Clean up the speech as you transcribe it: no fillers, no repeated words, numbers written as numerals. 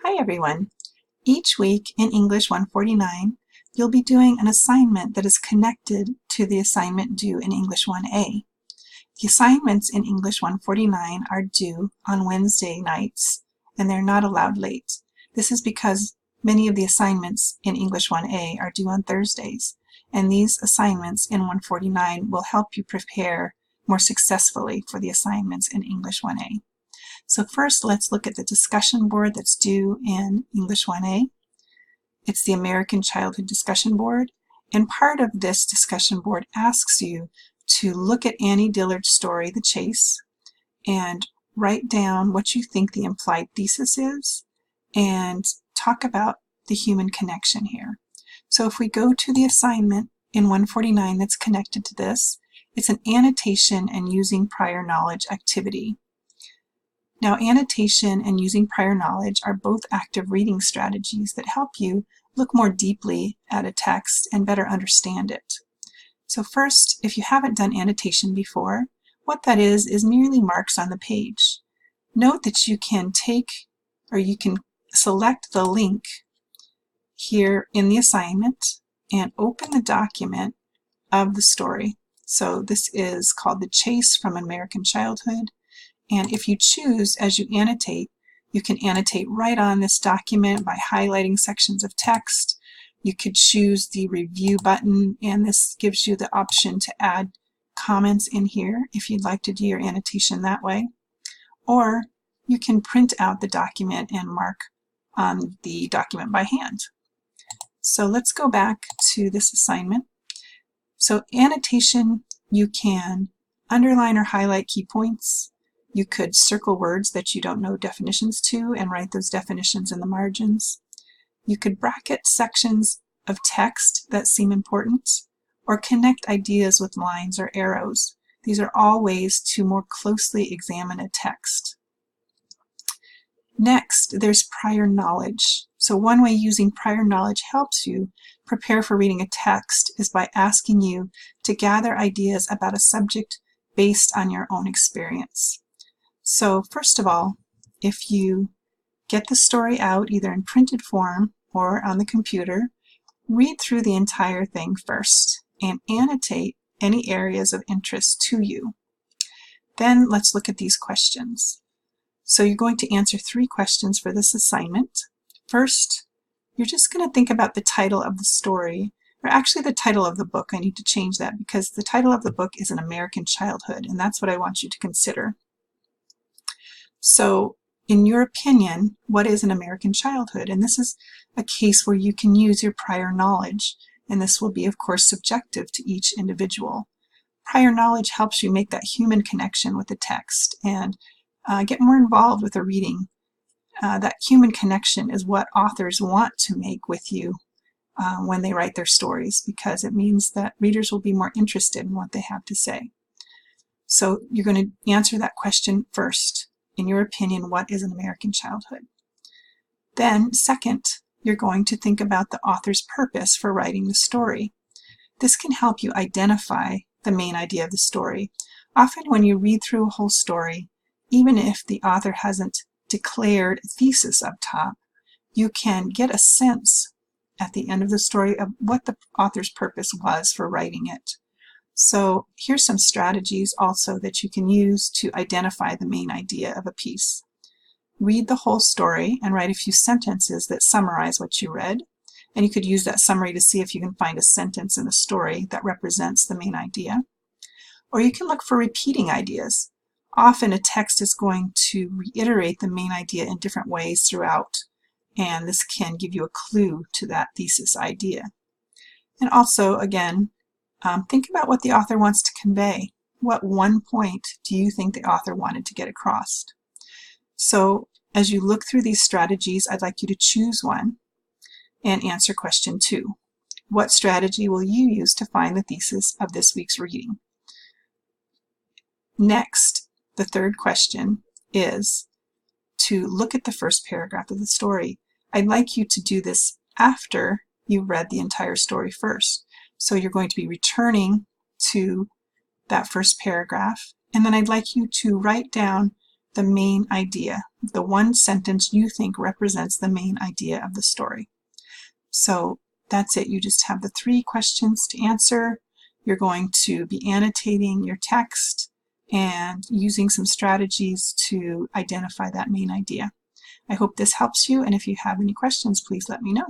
Hi everyone. Each week in English 149, you'll be doing an assignment that is connected to the assignment due in English 1A. The assignments in English 149 are due on Wednesday nights, and they're not allowed late. This is because many of the assignments in English 1A are due on Thursdays, and these assignments in 149 will help you prepare more successfully for the assignments in English 1A. So first, let's look at the discussion board that's due in English 1A. It's the American Childhood Discussion Board, and part of this discussion board asks you to look at Annie Dillard's story, The Chase, and write down what you think the implied thesis is, and talk about the human connection here. So if we go to the assignment in 149 that's connected to this, it's an annotation and using prior knowledge activity. Now, annotation and using prior knowledge are both active reading strategies that help you look more deeply at a text and better understand it. So first, if you haven't done annotation before, what that is merely marks on the page. Note that you can select the link here in the assignment and open the document of the story. So this is called The Chase from American Childhood. And if you choose, as you annotate, you can annotate right on this document by highlighting sections of text. You could choose the review button, and this gives you the option to add comments in here if you'd like to do your annotation that way. Or you can print out the document and mark on the document by hand. So let's go back to this assignment. So annotation, you can underline or highlight key points. You could circle words that you don't know definitions to and write those definitions in the margins. You could bracket sections of text that seem important, or connect ideas with lines or arrows. These are all ways to more closely examine a text. Next, there's prior knowledge. So one way using prior knowledge helps you prepare for reading a text is by asking you to gather ideas about a subject based on your own experience. So first of all, if you get the story out either in printed form or on the computer, read through the entire thing first and annotate any areas of interest to you. Then let's look at these questions. So you're going to answer 3 questions for this assignment. First, you're just going to think about the title of the story, or actually the title of the book. I need to change that because the title of the book is An American Childhood, and that's what I want you to consider. So, in your opinion, what is an American childhood? And this is a case where you can use your prior knowledge, and this will be, of course, subjective to each individual. Prior knowledge helps you make that human connection with the text and get more involved with the reading. That human connection is what authors want to make with you when they write their stories, because it means that readers will be more interested in what they have to say. So you're going to answer that question first. In your opinion, what is an American childhood? Then, second, you're going to think about the author's purpose for writing the story. This can help you identify the main idea of the story. Often when you read through a whole story, even if the author hasn't declared a thesis up top, you can get a sense at the end of the story of what the author's purpose was for writing it. So here's some strategies also that you can use to identify the main idea of a piece. Read the whole story and write a few sentences that summarize what you read. And you could use that summary to see if you can find a sentence in the story that represents the main idea. Or you can look for repeating ideas. Often a text is going to reiterate the main idea in different ways throughout, and this can give you a clue to that thesis idea. And also, again, think about what the author wants to convey. What one point do you think the author wanted to get across? So as you look through these strategies, I'd like you to choose one and answer question 2. What strategy will you use to find the thesis of this week's reading? Next, the third question is to look at the first paragraph of the story. I'd like you to do this after you've read the entire story first. So you're going to be returning to that first paragraph, and then I'd like you to write down the main idea, the one sentence you think represents the main idea of the story. So that's it. You just have the 3 questions to answer. You're going to be annotating your text and using some strategies to identify that main idea. I hope this helps you, and if you have any questions, please let me know.